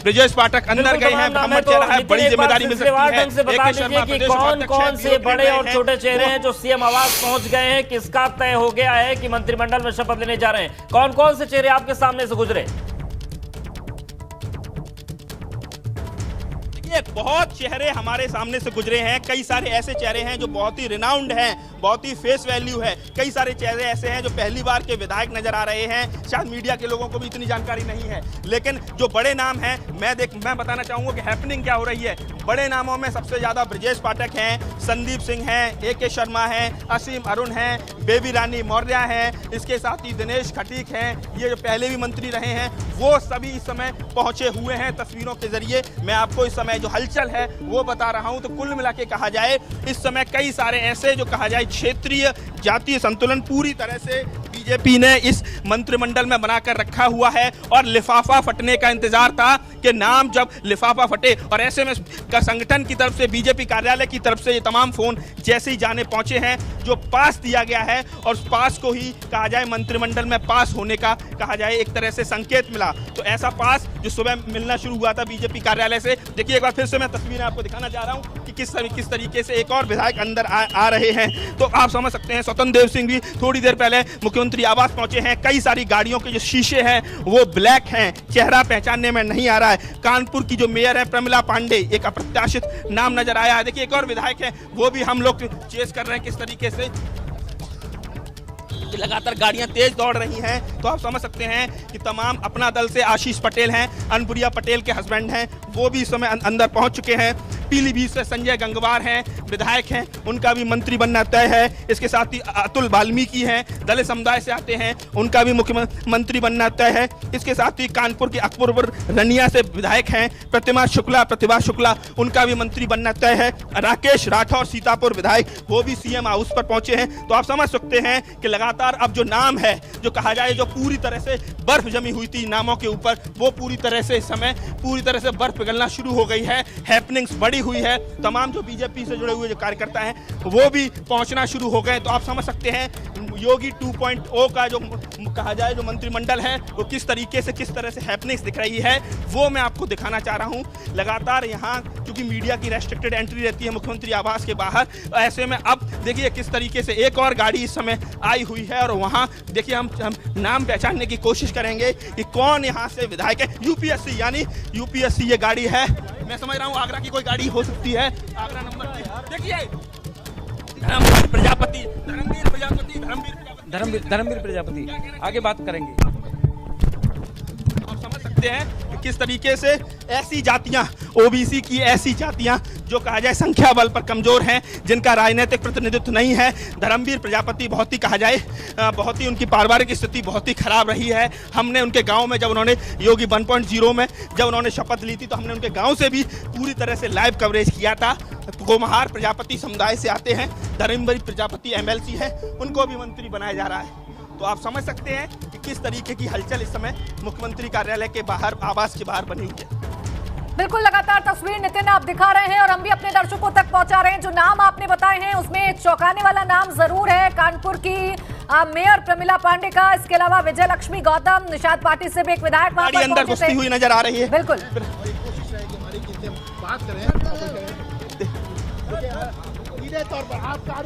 ब्रजेश पाठक अंदर गए हैं, मोहम्मद चेहरा है, बड़ी जिम्मेदारी मिल सकती है। कि कौन से बड़े और छोटे चेहरे हैं जो सीएम आवास पहुंच गए हैं, किसका तय हो गया है कि मंत्रिमंडल में शपथ लेने जा रहे हैं, कौन कौन से चेहरे आपके सामने से गुजरे? बहुत चेहरे हमारे सामने से गुजरे हैं, कई सारे ऐसे चेहरे हैं जो बहुत ही रिनाउंड हैं, बहुत ही फेस वैल्यू है, कई सारे चेहरे ऐसे हैं जो पहली बार के विधायक नजर आ रहे हैं, शायद मीडिया के लोगों को भी इतनी जानकारी नहीं है, लेकिन जो बड़े नाम हैं मैं बताना चाहूंगा कि हैपनिंग क्या हो रही है। बड़े नामों में सबसे ज्यादा ब्रजेश पाठक हैं, संदीप सिंह हैं, AK शर्मा हैं, असीम अरुण हैं, बेबी रानी मौर्य हैं, इसके साथ ही दिनेश खटीक हैं, ये जो पहले भी मंत्री रहे हैं वो सभी इस समय पहुंचे हुए हैं। तस्वीरों के जरिए मैं आपको इस समय जो हलचल है वो बता रहा हूं। तो कुल मिला के कहा जाए इस समय कई सारे ऐसे जो कहा जाए क्षेत्रीय जातीय संतुलन पूरी तरह से बीजेपी ने इस मंत्रिमंडल में बनाकर रखा हुआ है और लिफाफा फटने का इंतजार था कि नाम जब लिफाफा फटे और ऐसे में का संगठन की तरफ से बीजेपी कार्यालय की तरफ से ये तमाम फोन जैसे ही जाने पहुंचे हैं जो पास दिया गया है और उस पास को ही कहा जाए मंत्रिमंडल में पास होने का कहा जाए एक तरह से संकेत मिला। तो ऐसा पास जो सुबह मिलना शुरू हुआ था बीजेपी कार्यालय से, देखिए एक बार फिर से मैं तस्वीरें आपको दिखाना चाह रहा हूं कि किस तरीके से एक और विधायक अंदर आ रहे हैं। तो आप समझ सकते हैं स्वतंत्र देव सिंह भी थोड़ी देर पहले मुख्यमंत्री आवास पहुंचे हैं। कई सारी गाड़ियों के जो शीशे हैं वो ब्लैक हैं, चेहरा पहचानने में नहीं आ रहा है। कानपुर की जो मेयर है प्रमिला पांडे, एक अप्रत्याशित नाम नजर आया है। देखिए एक और विधायक है, वो भी हम लोग चेस कर रहे हैं किस तरीके से लगातार गाड़ियां तेज दौड़ रही हैं। तो आप समझ सकते हैं कि तमाम अपना दल से आशीष पटेल हैं, अनपुरिया पटेल के हस्बैंड हैं, वो भी इस समय अंदर पहुंच चुके हैं। पीलीभीत से संजय गंगवार हैं, विधायक हैं, उनका भी मंत्री बनना तय है। इसके साथ ही अतुल वाल्मीकि हैं, दलित समुदाय से आते हैं, उनका भी मुख्यमंत्री बनना तय है। इसके साथ ही कानपुर के अकबरपुर रनिया से विधायक हैं प्रतिभा शुक्ला, उनका भी मंत्री बनना तय है। राकेश राठौर सीतापुर विधायक, वो भी सीएम हाउस पर पहुंचे हैं। तो आप समझ सकते हैं कि लगातार अब जो नाम है जो कहा जाए जो पूरी तरह से बर्फ जमी हुई थी नामों के ऊपर, वो पूरी तरह से इस समय पूरी तरह से बर्फ पिघलना शुरू हो गई है। हैपनिंग्स बड़ी हुई है, तमाम जो बीजेपी से जुड़े हुए जो कार्यकर्ता हैं वो भी पहुंचना शुरू हो गए। तो आप समझ सकते हैं योगी 2.0 का जो कहा जाए जो मंत्रिमंडल है वो किस तरह से हैपनिंग्स दिख रही है वो मैं आपको दिखाना चाह रहा हूं। लगातार यहाँ क्योंकि मीडिया की रेस्ट्रिक्टेड एंट्री रहती है मुख्यमंत्री आवास के बाहर, ऐसे में अब देखिए किस तरीके से एक और गाड़ी इस समय आई हुई है और वहाँ देखिए हम नाम पहचानने की कोशिश करेंगे कि कौन यहाँ से विधायक है। यूपीएससी यानी यूपीएससी ये गाड़ी है, मैं समझ रहा हूँ आगरा की कोई गाड़ी हो सकती है। आगरा नंबर देखिए धर्मवीर प्रजापति आगे बात करेंगे। आप समझ सकते हैं कि किस तरीके से ऐसी जातियां ओबीसी की ऐसी जातियां जो कहा जाए संख्या बल पर कमजोर हैं, जिनका राजनीतिक प्रतिनिधित्व नहीं है। धर्मवीर प्रजापति बहुत ही कहा जाए बहुत ही उनकी पारिवारिक स्थिति बहुत ही खराब रही है। हमने उनके गांव में जब उन्होंने योगी 1.0 में जब उन्होंने शपथ ली थी तो हमने उनके गांव से भी पूरी तरह से लाइव कवरेज किया था। गोमहार प्रजापति समुदाय से आते हैं, धर्मवीर प्रजापति MLC है, उनको भी मंत्री बनाया जा रहा है। तो आप समझ सकते हैं कि किस तरीके की हलचल इस समय मुख्यमंत्री कार्यालय के बाहर आवास के बाहर बनी हुई है। बिल्कुल लगातार तस्वीर नितिन आप दिखा रहे हैं और हम भी अपने दर्शकों तक पहुंचा रहे हैं। जो नाम आपने बताए हैं उसमें चौंकाने वाला नाम जरूर है कानपुर की मेयर प्रमिला पांडे का। इसके अलावा विजय लक्ष्मी गौतम निषाद पार्टी से भी एक विधायक वहां पर अंदर घुसती हुई नजर आ रही है। बिल्कुल बात करें